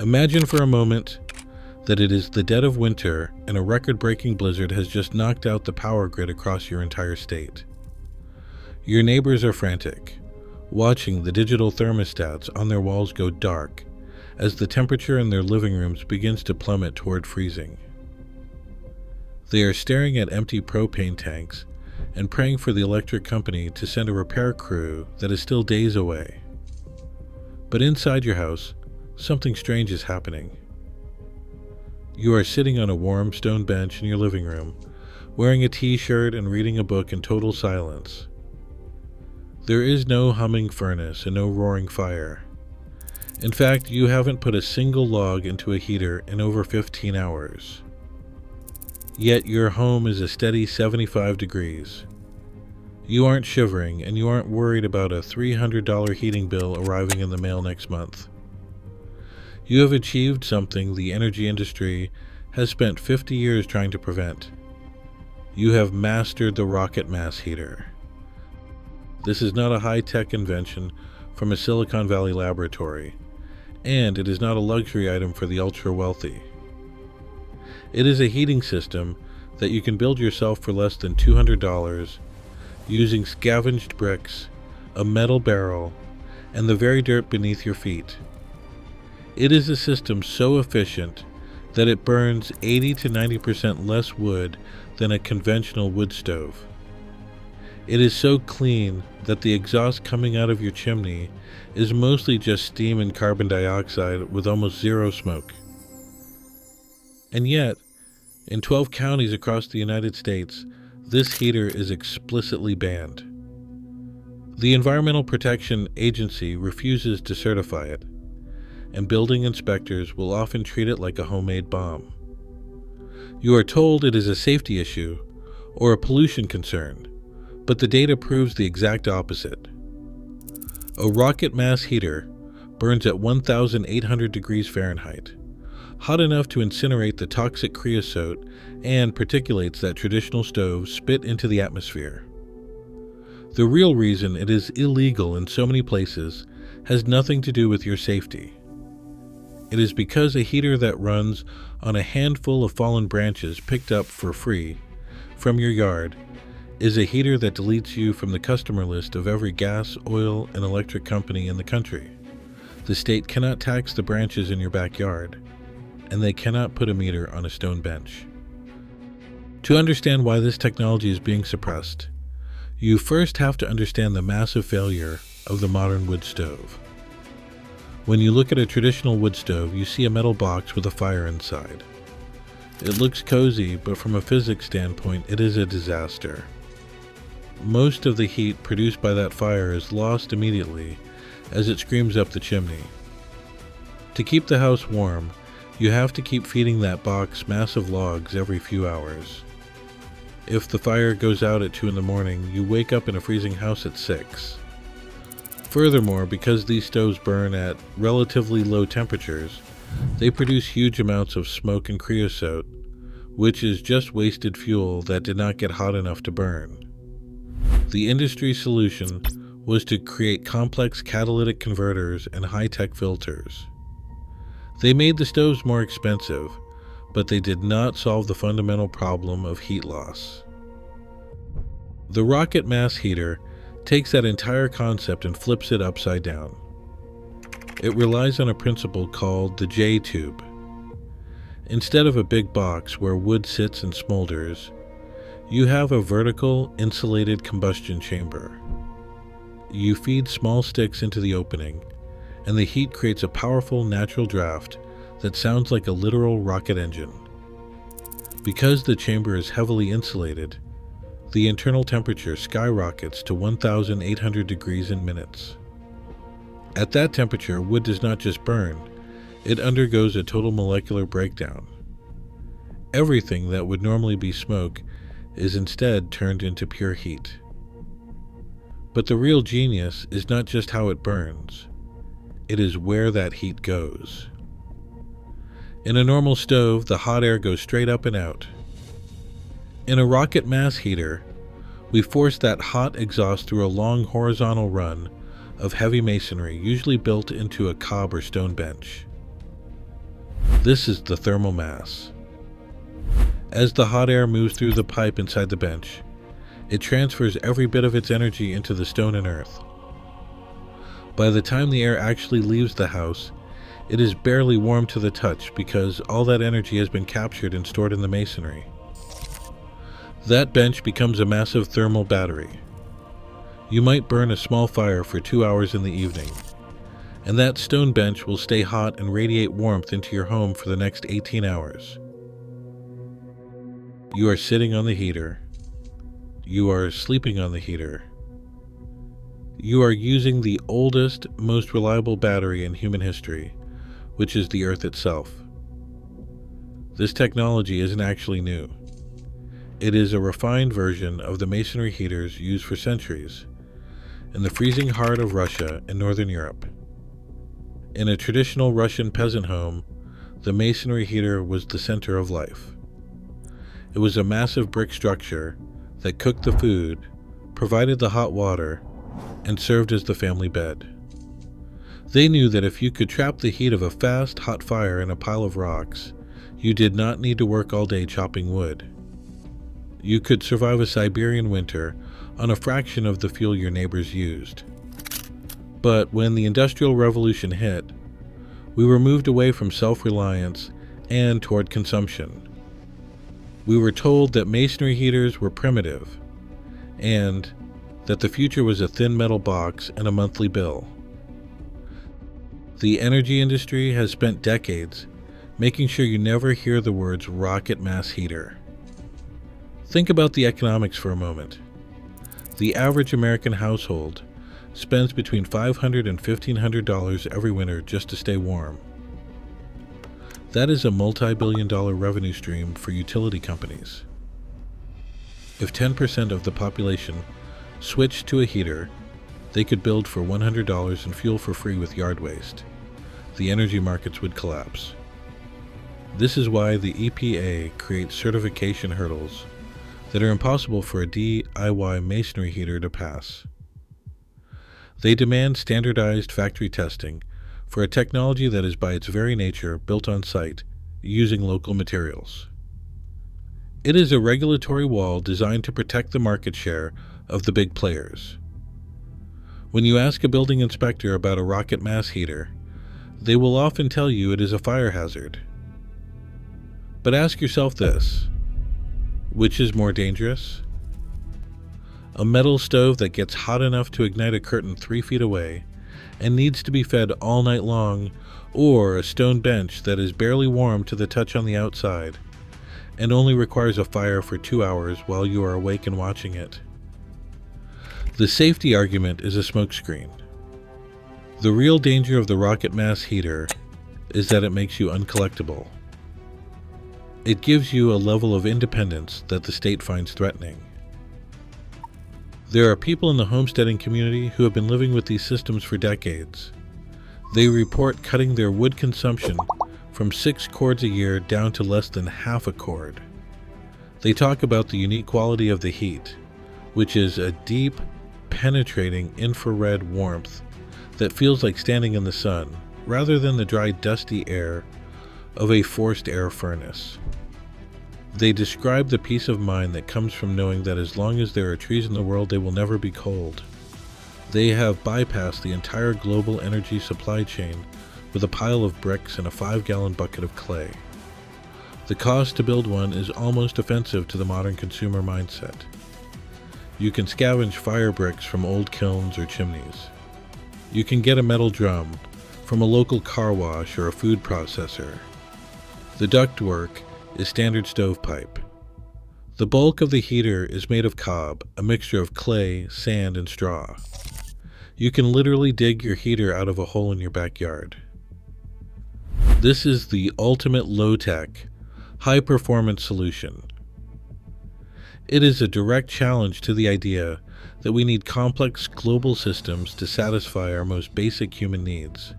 Imagine for a moment that it is the dead of winter and a record-breaking blizzard has just knocked out the power grid across your entire state. Your neighbors are frantic, watching the digital thermostats on their walls go dark as the temperature in their living rooms begins to plummet toward freezing. They are staring at empty propane tanks and praying for the electric company to send a repair crew that is still days away. But inside your house, something strange is happening. You are sitting on a warm stone bench in your living room, wearing a t-shirt and reading a book in total silence. There is no humming furnace and no roaring fire. In fact, you haven't put a single log into a heater in over 15 hours. Yet your home is a steady 75 degrees. You aren't shivering and you aren't worried about a $300 heating bill arriving in the mail next month. You have achieved something the energy industry has spent 50 years trying to prevent. You have mastered the rocket mass heater. This is not a high-tech invention from a Silicon Valley laboratory, and it is not a luxury item for the ultra-wealthy. It is a heating system that you can build yourself for less than $200 using scavenged bricks, a metal barrel, and the very dirt beneath your feet. It is a system so efficient that it burns 80 to 90% less wood than a conventional wood stove. It is so clean that the exhaust coming out of your chimney is mostly just steam and carbon dioxide with almost zero smoke. And yet, in 12 counties across the United States, this heater is explicitly banned. The Environmental Protection Agency refuses to certify it, and building inspectors will often treat it like a homemade bomb. You are told it is a safety issue or a pollution concern, but the data proves the exact opposite. A rocket mass heater burns at 1,800 degrees Fahrenheit, hot enough to incinerate the toxic creosote and particulates that traditional stoves spit into the atmosphere. The real reason it is illegal in so many places has nothing to do with your safety. It is because a heater that runs on a handful of fallen branches picked up for free from your yard is a heater that deletes you from the customer list of every gas, oil, and electric company in the country. The state cannot tax the branches in your backyard, and they cannot put a meter on a stone bench. To understand why this technology is being suppressed, you first have to understand the massive failure of the modern wood stove. When you look at a traditional wood stove, you see a metal box with a fire inside. It looks cozy, but from a physics standpoint, it is a disaster. Most of the heat produced by that fire is lost immediately as it screams up the chimney. To keep the house warm, you have to keep feeding that box massive logs every few hours. If the fire goes out at 2 in the morning, you wake up in a freezing house at 6. Furthermore, because these stoves burn at relatively low temperatures, they produce huge amounts of smoke and creosote, which is just wasted fuel that did not get hot enough to burn. The industry solution was to create complex catalytic converters and high-tech filters. They made the stoves more expensive, but they did not solve the fundamental problem of heat loss. The rocket mass heater takes that entire concept and flips it upside down. It relies on a principle called the J-tube. Instead of a big box where wood sits and smolders, you have a vertical, insulated combustion chamber. You feed small sticks into the opening, and the heat creates a powerful natural draft that sounds like a literal rocket engine. Because the chamber is heavily insulated, the internal temperature skyrockets to 1,800 degrees in minutes. At that temperature, wood does not just burn, it undergoes a total molecular breakdown. Everything that would normally be smoke is instead turned into pure heat. But the real genius is not just how it burns, it is where that heat goes. In a normal stove, the hot air goes straight up and out. In a rocket mass heater, we force that hot exhaust through a long horizontal run of heavy masonry, usually built into a cob or stone bench. This is the thermal mass. As the hot air moves through the pipe inside the bench, it transfers every bit of its energy into the stone and earth. By the time the air actually leaves the house, it is barely warm to the touch because all that energy has been captured and stored in the masonry. That bench becomes a massive thermal battery. You might burn a small fire for 2 hours in the evening, and that stone bench will stay hot and radiate warmth into your home for the next 18 hours. You are sitting on the heater. You are sleeping on the heater. You are using the oldest, most reliable battery in human history, which is the Earth itself. This technology isn't actually new. It is a refined version of the masonry heaters used for centuries in the freezing heart of Russia and Northern Europe. In a traditional Russian peasant home, the masonry heater was the center of life. It was a massive brick structure that cooked the food, provided the hot water, and served as the family bed. They knew that if you could trap the heat of a fast, hot fire in a pile of rocks, you did not need to work all day chopping wood. You could survive a Siberian winter on a fraction of the fuel your neighbors used. But when the Industrial Revolution hit, we were moved away from self-reliance and toward consumption. We were told that masonry heaters were primitive, and that the future was a thin metal box and a monthly bill. The energy industry has spent decades making sure you never hear the words rocket mass heater. Think about the economics for a moment. The average American household spends between $500 and $1,500 every winter just to stay warm. That is a multi-billion-dollar revenue stream for utility companies. If 10% of the population switched to a heater, they could build for $100 and fuel for free with yard waste. The energy markets would collapse. This is why the EPA creates certification hurdles that are impossible for a DIY masonry heater to pass. They demand standardized factory testing for a technology that is by its very nature built on site using local materials. It is a regulatory wall designed to protect the market share of the big players. When you ask a building inspector about a rocket mass heater, they will often tell you it is a fire hazard. But ask yourself this: which is more dangerous? A metal stove that gets hot enough to ignite a curtain 3 feet away and needs to be fed all night long, or a stone bench that is barely warm to the touch on the outside and only requires a fire for 2 hours while you are awake and watching it? The safety argument is a smokescreen. The real danger of the rocket mass heater is that it makes you uncollectible. It gives you a level of independence that the state finds threatening. There are people in the homesteading community who have been living with these systems for decades. They report cutting their wood consumption from 6 cords a year down to less than half a cord. They talk about the unique quality of the heat, which is a deep, penetrating infrared warmth that feels like standing in the sun, rather than the dry, dusty air of a forced air furnace. They describe the peace of mind that comes from knowing that as long as there are trees in the world, they will never be cold. They have bypassed the entire global energy supply chain with a pile of bricks and a 5-gallon bucket of clay. The cost to build one is almost offensive to the modern consumer mindset. You can scavenge fire bricks from old kilns or chimneys. You can get a metal drum from a local car wash or a food processor. The ductwork is standard stovepipe. The bulk of the heater is made of cob, a mixture of clay, sand, and straw. You can literally dig your heater out of a hole in your backyard. This is the ultimate low-tech, high-performance solution. It is a direct challenge to the idea that we need complex global systems to satisfy our most basic human needs.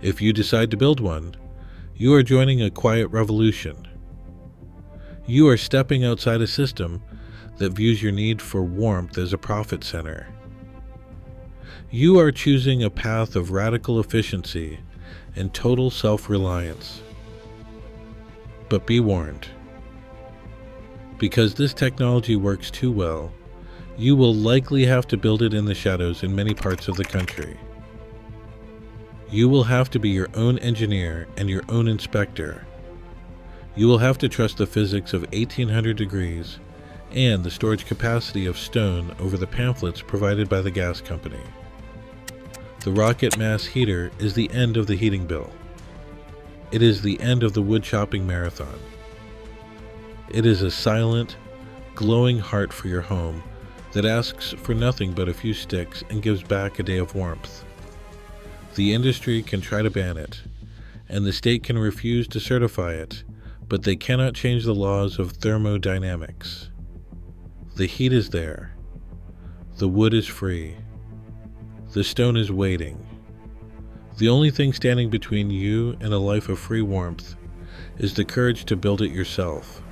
If you decide to build one, you are joining a quiet revolution. You are stepping outside a system that views your need for warmth as a profit center. You are choosing a path of radical efficiency and total self-reliance. But be warned, because this technology works too well, you will likely have to build it in the shadows in many parts of the country. You will have to be your own engineer and your own inspector. You will have to trust the physics of 1800 degrees and the storage capacity of stone over the pamphlets provided by the gas company. The rocket mass heater is the end of the heating bill. It is the end of the wood chopping marathon. It is a silent, glowing heart for your home that asks for nothing but a few sticks and gives back a day of warmth. The industry can try to ban it, and the state can refuse to certify it, but they cannot change the laws of thermodynamics. The heat is there. The wood is free. The stone is waiting. The only thing standing between you and a life of free warmth is the courage to build it yourself.